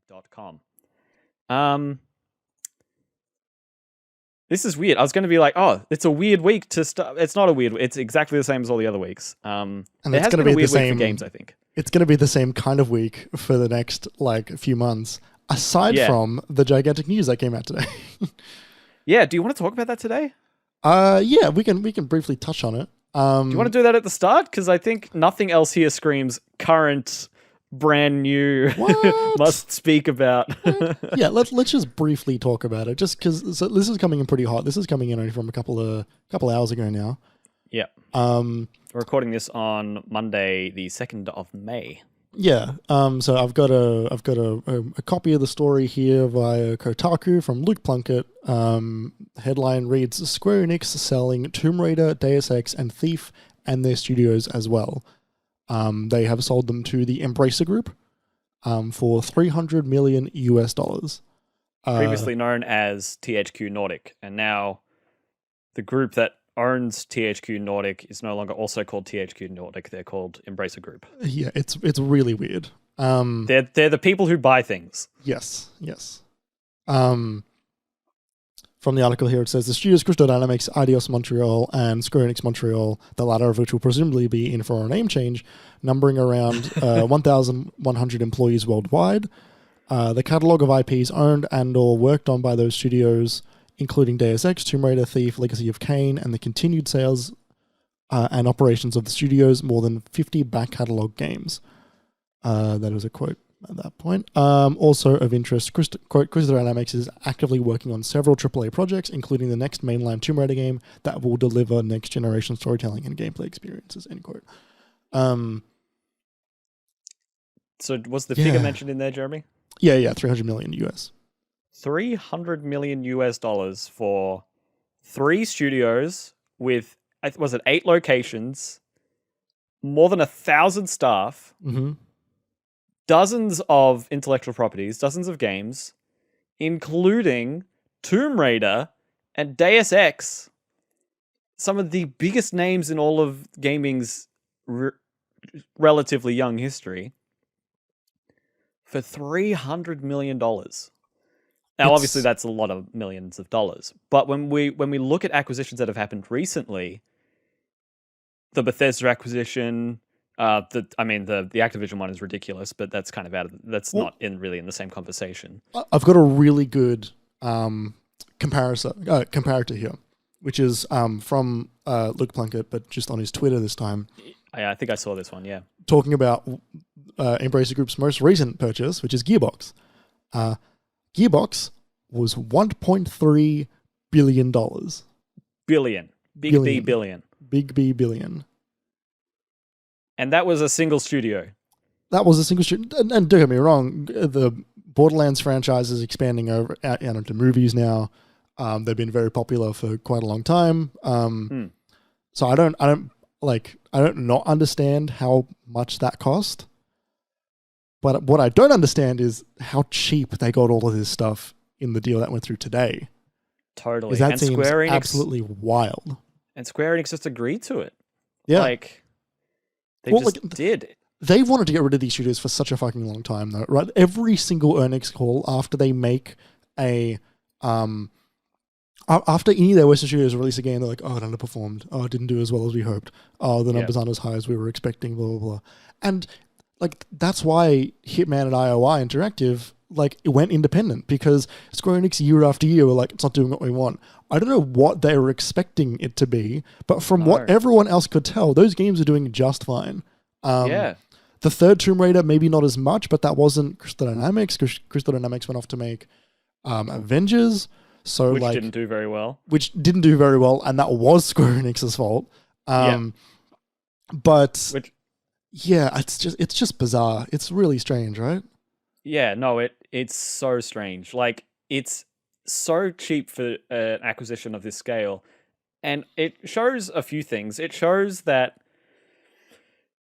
gaming.com. This is weird. I was going to be like, oh, it's a weird week to start. It's not a weird. It's exactly the same as all the other weeks. And it has been a weird week for games, I think. It's going to be the same kind of week for the next few months, aside from the gigantic news that came out today. Yeah. Do you want to talk about that today? Yeah, we can briefly touch on it. Do you want to do that at the start? Because I think nothing else here screams current, brand new, must speak about. Yeah, let's just briefly talk about it. Just because this is coming in pretty hot. This is coming in only from a couple hours ago now. Yeah. We're recording this on Monday, the 2nd of May. Yeah. So I've got a copy of the story here via Kotaku from Luke Plunkett. Headline reads: Square Enix selling Tomb Raider, Deus Ex, and Thief and their studios as well. They have sold them to the Embracer Group for $300 million US. Previously known as THQ Nordic, and now the group that owns THQ Nordic is no longer also called THQ Nordic. They're called Embracer Group. Yeah, it's really weird. They're the people who buy things. Yes. From the article here, it says the studios Crystal Dynamics, Eidos Montreal, and Square Enix Montreal, the latter of which will presumably be in for a name change, numbering around 1,100 employees worldwide. The catalogue of IPs owned and or worked on by those studios, including Deus Ex, Tomb Raider, Thief, Legacy of Kain, and the continued sales and operations of the studios, more than 50 back catalogue games. That is a quote at that point. Also of interest, Crystal Dynamics is actively working on several AAA projects, including the next mainline Tomb Raider game that will deliver next-generation storytelling and gameplay experiences, end quote. So was the figure mentioned in there, Jeremy? Yeah, $300 million US. $300 million US for 3 studios with, was it 8 locations, more than 1,000 staff, dozens of intellectual properties, dozens of games, including Tomb Raider and Deus Ex, some of the biggest names in all of gaming's relatively young history, for $300 million. Now, obviously, that's a lot of millions of dollars. But when we look at acquisitions that have happened recently, the Bethesda acquisition, the Activision one is ridiculous, but that's kind of not really in the same conversation. I've got a really good comparator here, which is from Luke Plunkett, but just on his Twitter this time. I think I saw this one, yeah. Talking about Embracer Group's most recent purchase, which is Gearbox. Gearbox was $1.3 billion. Billion. B billion. Big B billion. And that was a single studio. That was a single studio. And don't get me wrong, the Borderlands franchise is expanding out into movies now. They've been very popular for quite a long time. So I don't not understand how much that cost. But what I don't understand is how cheap they got all of this stuff in the deal that went through today. Totally. That seems Square Enix, absolutely wild. And Square Enix just agreed to it. Yeah. They did. They wanted to get rid of these studios for such a fucking long time, though, right? Every single earnings call after they make after any of their Western studios release a game, they're like, oh, it underperformed. Oh, it didn't do as well as we hoped. Oh, the numbers aren't as high as we were expecting, blah, blah, blah. And that's why Hitman and IOI Interactive, it went independent, because Square Enix year after year were like, it's not doing what we want. I don't know what they were expecting it to be, but from what everyone else could tell, those games are doing just fine. The third Tomb Raider, maybe not as much, but that wasn't Crystal Dynamics. Crystal Dynamics went off to make Avengers. Which didn't do very well. And that was Square Enix's fault. It's just bizarre. It's really strange, right? Yeah, no, it's so strange. It's so cheap for an acquisition of this scale, and it shows a few things. It shows that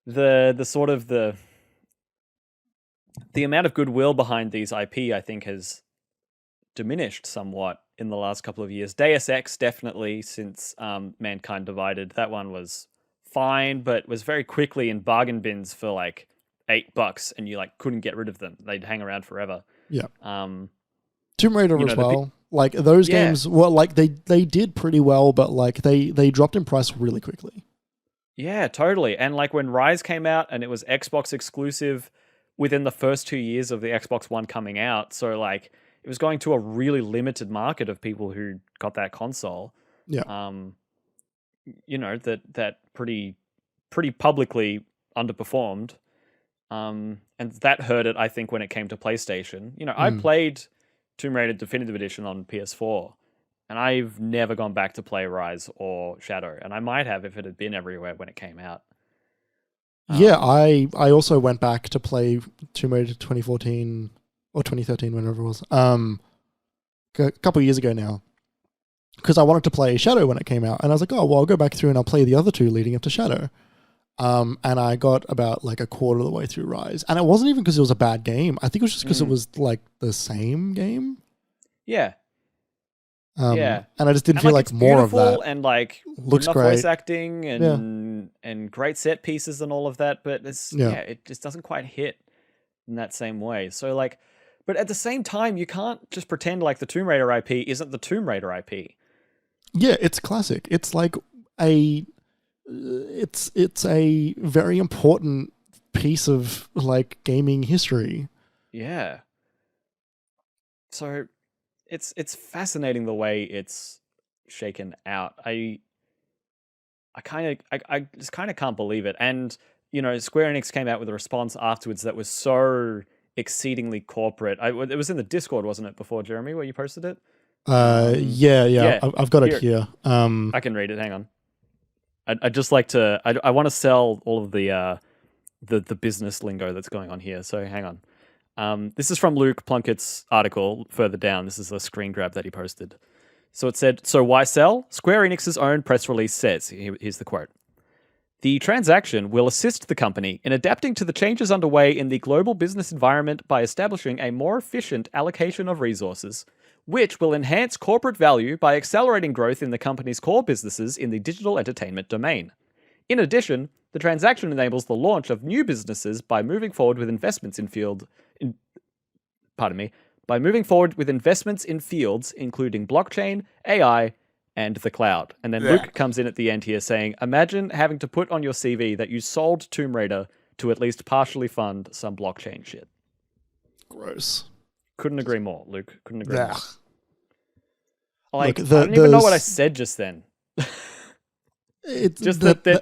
the amount of goodwill behind these IP, I think, has diminished somewhat in the last couple of years. Deus Ex, definitely, since Mankind Divided. That one was fine, but was very quickly in bargain bins for $8 and you like couldn't get rid of them. They'd hang around forever. Yeah. Um, Tomb Raider you as know, well. Like those games were like they did pretty well, but like they dropped in price really quickly. yeah, totally. And like when Rise came out and it was Xbox exclusive within the first 2 years of the Xbox One coming out, so like it was going to a really limited market of people who got that console. Yeah. You know, that pretty publicly underperformed. And that hurt it, I think, when it came to PlayStation. You know, I played Tomb Raider Definitive Edition on PS4, and I've never gone back to play Rise or Shadow, and I might have if it had been everywhere when it came out. Yeah, I also went back to play Tomb Raider 2014 or 2013, whenever it was. A couple of years ago now, because I wanted to play Shadow when it came out, and I was like, oh well, I'll go back through and I'll play the other two leading up to Shadow. And I got about like a quarter of the way through Rise, and it wasn't even because it was a bad game. I think it was just because it was like the same game. Yeah. And I just didn't feel like more of that. And like looks enough great, voice acting and great set pieces and all of that, but it just doesn't quite hit in that same way. So like, but at the same time, you can't just pretend like the Tomb Raider IP isn't the Tomb Raider IP. Yeah, it's classic. It's like it's a very important piece of like gaming history. Yeah. So it's fascinating the way it's shaken out. I just kind of can't believe it. And you know, Square Enix came out with a response afterwards that was so exceedingly corporate. It was in the Discord, wasn't it, before, Jeremy, where you posted it? Yeah. I've got it here. I can read it. Hang on. I just like to. I want to sell all of the business lingo that's going on here. So hang on. This is from Luke Plunkett's article further down. This is a screen grab that he posted. So it said, "So why sell?" Square Enix's own press release says. Here's the quote. The transaction will assist the company in adapting to the changes underway in the global business environment by establishing a more efficient allocation of resources, which will enhance corporate value by accelerating growth in the company's core businesses in the digital entertainment domain. In addition, the transaction enables the launch of new businesses by moving forward with investments in fields including blockchain, AI, and the cloud. And then Luke comes in at the end here saying, imagine having to put on your CV that you sold Tomb Raider to at least partially fund some blockchain shit. Gross. Couldn't agree more, Luke. Couldn't agree more. Like, Look, I don't even know what I said just then. It's just that they're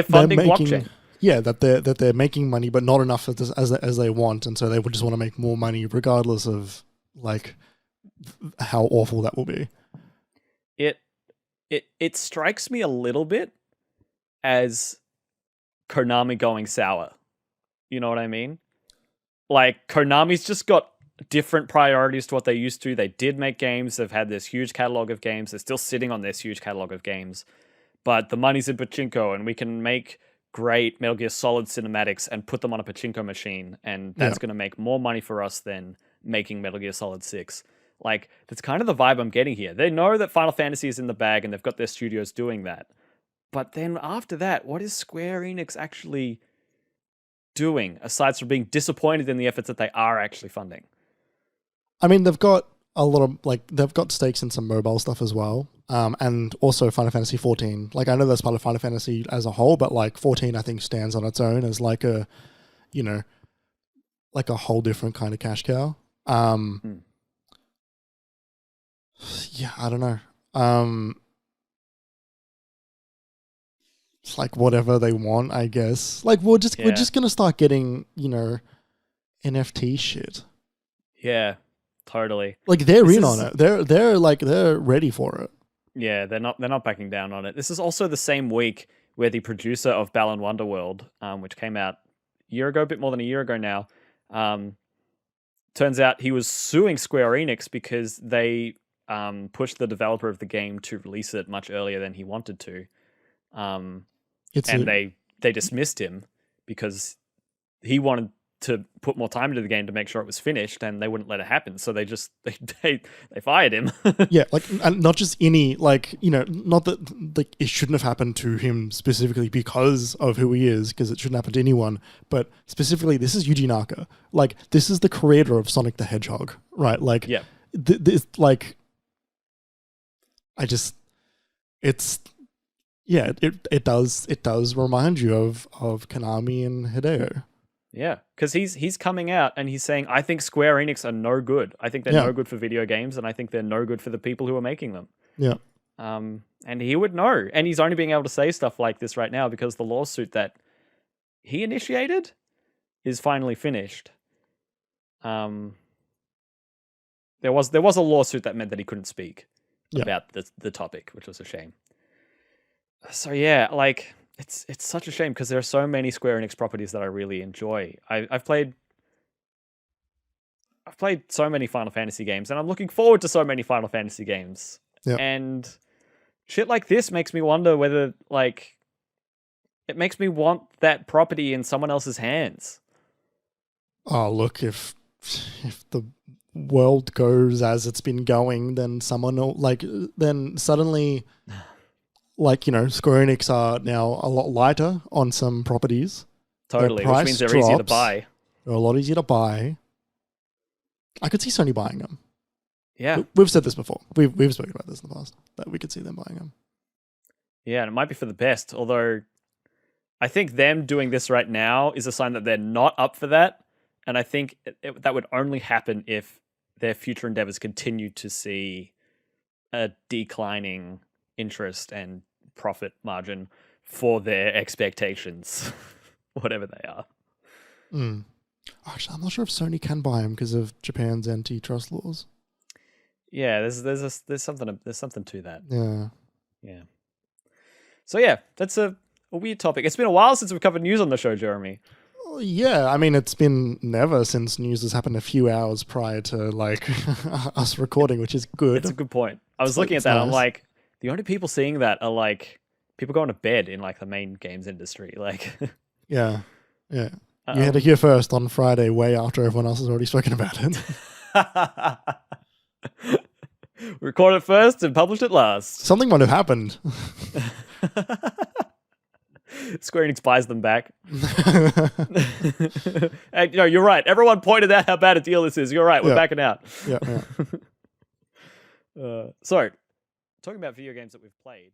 funding blockchain. Yeah, that they're making money, but not enough as they want, and so they would just want to make more money, regardless of like how awful that will be. It strikes me a little bit as Konami going sour. You know what I mean? Like, Konami's just got different priorities to what they used to. They did make games. They've had this huge catalog of games. They're still sitting on this huge catalog of games. But the money's in pachinko, and we can make great Metal Gear Solid cinematics and put them on a pachinko machine, and that's going to make more money for us than making Metal Gear Solid 6. Like, that's kind of the vibe I'm getting here. They know that Final Fantasy is in the bag, and they've got their studios doing that. But then after that, what is Square Enix actually doing, aside from being disappointed in the efforts that they are actually funding? I mean, they've got a lot of, like, they've got stakes in some mobile stuff as well. And also Final Fantasy 14. Like, I know that's part of Final Fantasy as a whole, but like 14, I think, stands on its own as like a, you know, like a whole different kind of cash cow. Yeah, I don't know. It's like whatever they want, I guess. Like, we're just gonna start getting, you know, NFT shit. Yeah, totally. Like, they're in on it. They're ready for it. Yeah, they're not backing down on it. This is also the same week where the producer of Balan Wonderworld, which came out a bit more than a year ago now, turns out he was suing Square Enix because they pushed the developer of the game to release it much earlier than he wanted to. They dismissed him because he wanted to put more time into the game to make sure it was finished, and they wouldn't let it happen. So they just they fired him. Yeah, like, and not just any, like, you know, not that like it shouldn't have happened to him specifically because of who he is, because it shouldn't happen to anyone, but specifically, this is Yuji Naka. Like, this is the creator of Sonic the Hedgehog, right? Like, yeah, this, like, it does remind you of Konami and Hideo. yeah, because he's coming out and he's saying, I think Square Enix are no good. I think they're no good for video games, and I think they're no good for the people who are making them. Yeah. And he would know. And he's only being able to say stuff like this right now because the lawsuit that he initiated is finally finished. There was a lawsuit that meant that he couldn't speak about the topic, which was a shame. So yeah, like, it's such a shame because there are so many Square Enix properties that I really enjoy. I've played so many Final Fantasy games, and I'm looking forward to so many Final Fantasy games. Yep. And shit like this makes me wonder whether, like, it makes me want that property in someone else's hands. Oh, look, if the world goes as it's been going, then then suddenly, like, you know, Square Enix are now a lot lighter on some properties. Totally, which means they're easier to buy. They're a lot easier to buy. I could see Sony buying them. Yeah. We've said this before. We've spoken about this in the past, that we could see them buying them. Yeah, and it might be for the best, although I think them doing this right now is a sign that they're not up for that, and I think that would only happen if their future endeavors continue to see a declining interest and profit margin for their expectations, whatever they are. Actually, I'm not sure if Sony can buy them because of Japan's antitrust laws. Yeah, there's something to that. Yeah. So yeah, that's a weird topic. It's been a while since we've covered news on the show, Jeremy. Yeah, I mean, it's been never since news has happened a few hours prior to, like, us recording, which is good. It's a good point. I was looking at that. Nice. I'm like, the only people seeing that are, like, people going to bed in, like, the main games industry. Like, yeah. You had to hear first on Friday, way after everyone else has already spoken about it. Record it first and publish it last. Something might have happened. Square Enix buys them back. And, you're right. Everyone pointed out how bad a deal this is. You're right. We're backing out. Yeah. So, talking about video games that we've played.